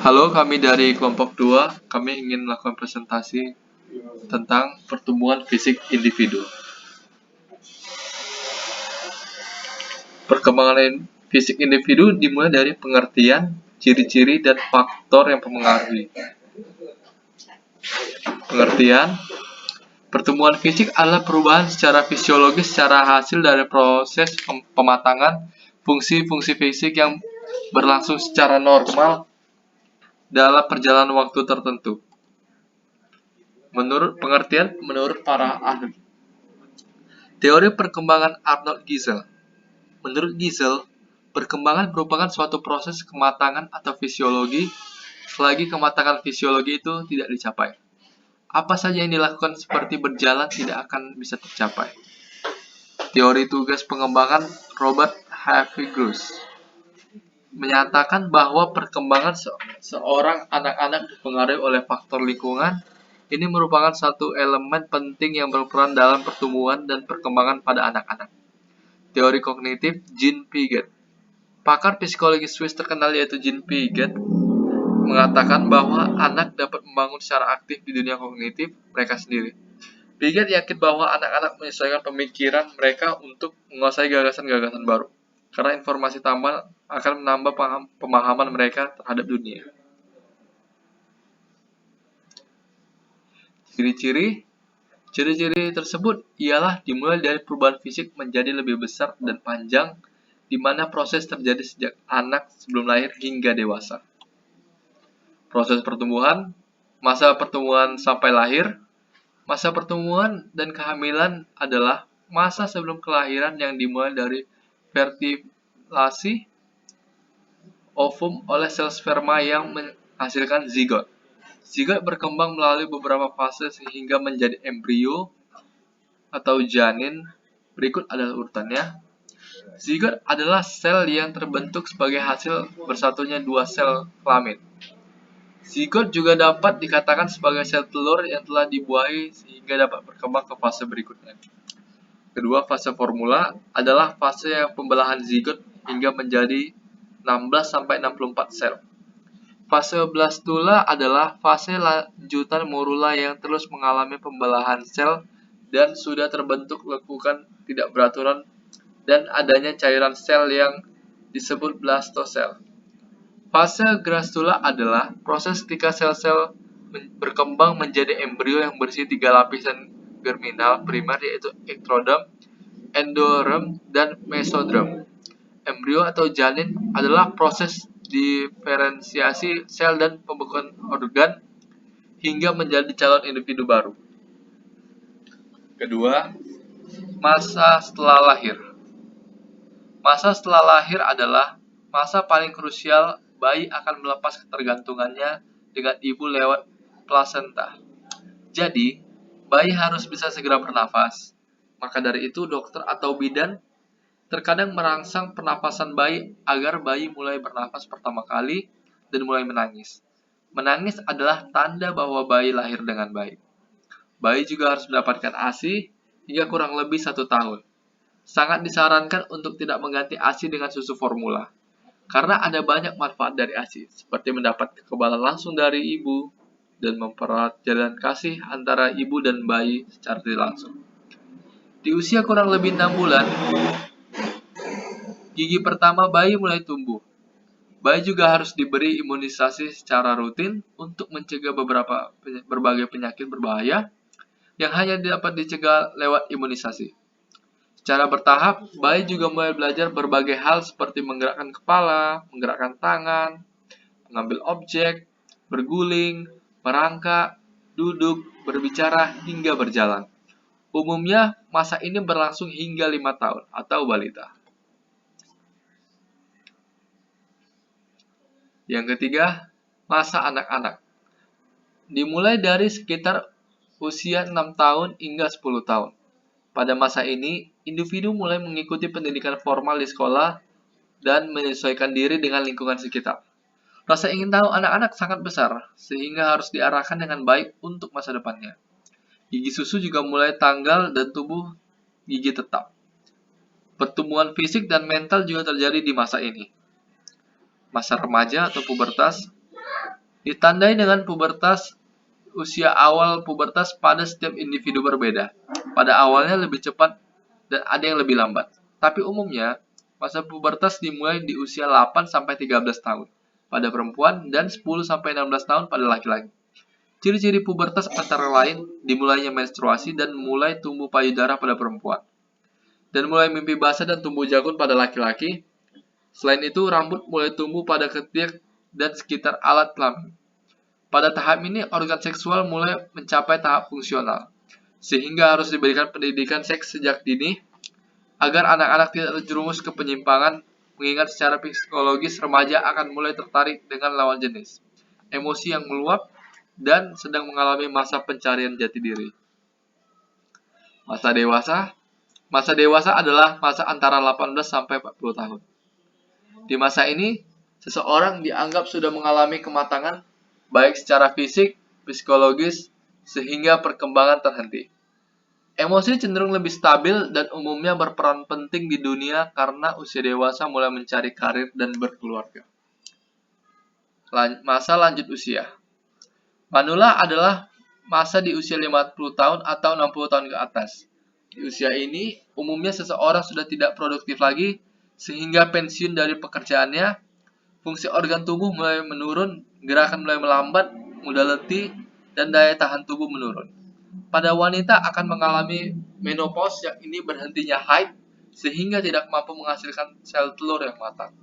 Halo, kami dari kelompok 2. Kami ingin melakukan presentasi tentang pertumbuhan fisik individu. Perkembangan fisik individu dimulai dari pengertian, ciri-ciri, dan faktor yang mempengaruhi. Pengertian, pertumbuhan fisik adalah perubahan secara fisiologis secara hasil dari proses pematangan fungsi-fungsi fisik yang berlangsung secara normal dalam perjalanan waktu tertentu. Menurut para ahli. Teori perkembangan Arnold Giesel. Menurut Giesel, perkembangan merupakan suatu proses kematangan atau fisiologi selagi kematangan fisiologi itu tidak dicapai. Apa saja yang dilakukan seperti berjalan tidak akan bisa tercapai. Teori tugas pengembangan Robert Havegus menyatakan bahwa perkembangan seorang anak-anak dipengaruhi oleh faktor lingkungan. Ini merupakan satu elemen penting yang berperan dalam pertumbuhan dan perkembangan pada anak-anak. Teori kognitif Jean Piaget. Pakar psikologi Swiss terkenal yaitu Jean Piaget mengatakan bahwa anak dapat membangun secara aktif di dunia kognitif mereka sendiri. Piaget yakin bahwa anak-anak menyesuaikan pemikiran mereka untuk menguasai gagasan-gagasan baru, karena informasi tambahan akan menambah pemahaman mereka terhadap dunia. Ciri-ciri tersebut ialah dimulai dari perubahan fisik menjadi lebih besar dan panjang, di mana proses terjadi sejak anak sebelum lahir hingga dewasa. Proses pertumbuhan, masa pertumbuhan sampai lahir. Masa pertumbuhan dan kehamilan adalah masa sebelum kelahiran yang dimulai dari fertilasi ovum oleh sel sperma yang menghasilkan zigot. Zigot berkembang melalui beberapa fase sehingga menjadi embrio atau janin. Berikut adalah urutannya. Zigot adalah sel yang terbentuk sebagai hasil bersatunya dua sel kelamin. Zigot juga dapat dikatakan sebagai sel telur yang telah dibuahi sehingga dapat berkembang ke fase berikutnya. Kedua, fase formula adalah fase yang pembelahan zigot hingga menjadi 16-64 sel. Fase blastula adalah fase lanjutan morula yang terus mengalami pembelahan sel dan sudah terbentuk lekukan tidak beraturan dan adanya cairan sel yang disebut blastosel. Fase gastrula adalah proses ketika sel-sel berkembang menjadi embrio yang berisi 3 lapisan germinal primer yaitu ectoderm, endoderm, dan mesoderm. Embrio atau janin adalah proses diferensiasi sel dan pembekuan organ hingga menjadi calon individu baru. Kedua, masa setelah lahir. Masa setelah lahir adalah masa paling krusial. Bayi akan melepas ketergantungannya dengan ibu lewat plasenta. Jadi, bayi harus bisa segera bernafas. Maka dari itu, dokter atau bidan terkadang merangsang pernafasan bayi agar bayi mulai bernafas pertama kali dan mulai menangis. Menangis adalah tanda bahwa bayi lahir dengan baik. Bayi juga harus mendapatkan ASI hingga kurang lebih 1 tahun. Sangat disarankan untuk tidak mengganti ASI dengan susu formula, karena ada banyak manfaat dari ASI, seperti mendapat kekebalan langsung dari ibu dan mempererat jalan kasih antara ibu dan bayi secara tidak langsung. Di usia kurang lebih 6 bulan, gigi pertama bayi mulai tumbuh. Bayi juga harus diberi imunisasi secara rutin untuk mencegah berbagai penyakit berbahaya yang hanya dapat dicegah lewat imunisasi. Secara bertahap, bayi juga mulai belajar berbagai hal seperti menggerakkan kepala, menggerakkan tangan, mengambil objek, berguling, merangkak, duduk, berbicara, hingga berjalan. Umumnya, masa ini berlangsung hingga 5 tahun atau balita. Yang ketiga, masa anak-anak. Dimulai dari sekitar usia 6 tahun hingga 10 tahun. Pada masa ini, individu mulai mengikuti pendidikan formal di sekolah dan menyesuaikan diri dengan lingkungan sekitar. Rasa ingin tahu anak-anak sangat besar, sehingga harus diarahkan dengan baik untuk masa depannya. Gigi susu juga mulai tanggal dan tumbuh gigi tetap. Pertumbuhan fisik dan mental juga terjadi di masa ini. Masa remaja atau pubertas. Ditandai dengan pubertas. Usia awal pubertas pada setiap individu berbeda. Pada awalnya lebih cepat dan ada yang lebih lambat. Tapi umumnya, masa pubertas dimulai di usia 8-13 tahun pada perempuan dan 10-16 tahun pada laki-laki. Ciri-ciri pubertas antara lain dimulainya menstruasi dan mulai tumbuh payudara pada perempuan. Dan mulai mimpi basah dan tumbuh janggut pada laki-laki. Selain itu, rambut mulai tumbuh pada ketiak dan sekitar alat kelamin. Pada tahap ini, organ seksual mulai mencapai tahap fungsional, sehingga harus diberikan pendidikan seks sejak dini agar anak-anak tidak terjerumus ke penyimpangan, mengingat secara psikologis remaja akan mulai tertarik dengan lawan jenis, emosi yang meluap, dan sedang mengalami masa pencarian jati diri. Masa dewasa. Masa dewasa adalah masa antara 18-40 tahun. Di masa ini, seseorang dianggap sudah mengalami kematangan baik secara fisik, psikologis, sehingga perkembangan terhenti. Emosi cenderung lebih stabil dan umumnya berperan penting di dunia karena usia dewasa mulai mencari karir dan berkeluarga. Masa lanjut usia. Manula adalah masa di usia 50 tahun atau 60 tahun ke atas. Di usia ini, umumnya seseorang sudah tidak produktif lagi, sehingga pensiun dari pekerjaannya, fungsi organ tubuh mulai menurun, gerakan mulai melambat, mudah letih, dan daya tahan tubuh menurun. Pada wanita akan mengalami menopause yang ini berhentinya haid, sehingga tidak mampu menghasilkan sel telur yang matang.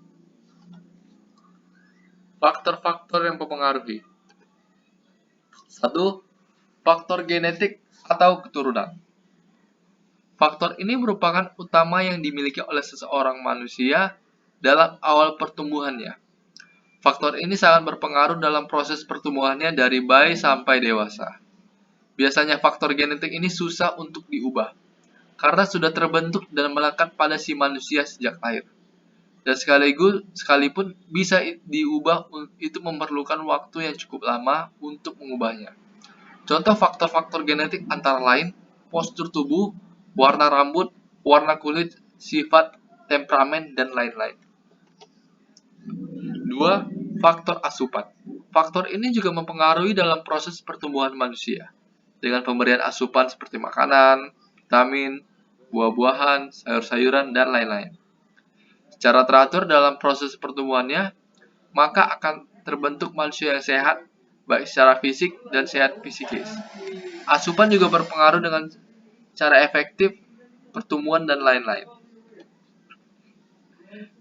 Faktor-faktor yang mempengaruhi. 1. Faktor genetik atau keturunan. Faktor ini merupakan utama yang dimiliki oleh seseorang manusia dalam awal pertumbuhannya. Faktor ini sangat berpengaruh dalam proses pertumbuhannya dari bayi sampai dewasa. Biasanya faktor genetik ini susah untuk diubah, karena sudah terbentuk dan melekat pada si manusia sejak lahir. Dan sekalipun bisa diubah, itu memerlukan waktu yang cukup lama untuk mengubahnya. Contoh faktor-faktor genetik antara lain postur tubuh, warna rambut, warna kulit, sifat, temperamen, dan lain-lain. 2. Faktor asupan. Faktor ini juga mempengaruhi dalam proses pertumbuhan manusia, dengan pemberian asupan seperti makanan, vitamin, buah-buahan, sayur-sayuran, dan lain-lain. Secara teratur dalam proses pertumbuhannya, maka akan terbentuk manusia yang sehat, baik secara fisik dan sehat psikis. Asupan juga berpengaruh dengan cara efektif pertumbuhan dan lain-lain.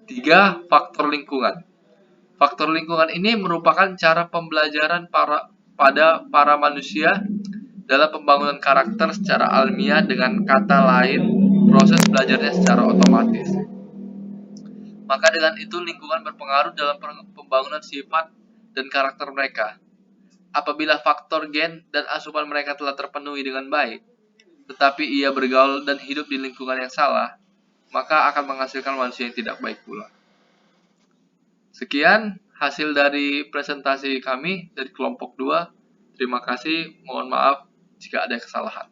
3. Faktor lingkungan. Faktor lingkungan ini merupakan cara pembelajaran pada para manusia dalam pembangunan karakter secara alamiah, dengan kata lain, proses belajarnya secara otomatis. Maka dengan itu lingkungan berpengaruh dalam pembangunan sifat dan karakter mereka. Apabila faktor gen dan asupan mereka telah terpenuhi dengan baik, tetapi ia bergaul dan hidup di lingkungan yang salah, maka akan menghasilkan manusia yang tidak baik pula. Sekian hasil dari presentasi kami dari kelompok 2. Terima kasih, mohon maaf jika ada kesalahan.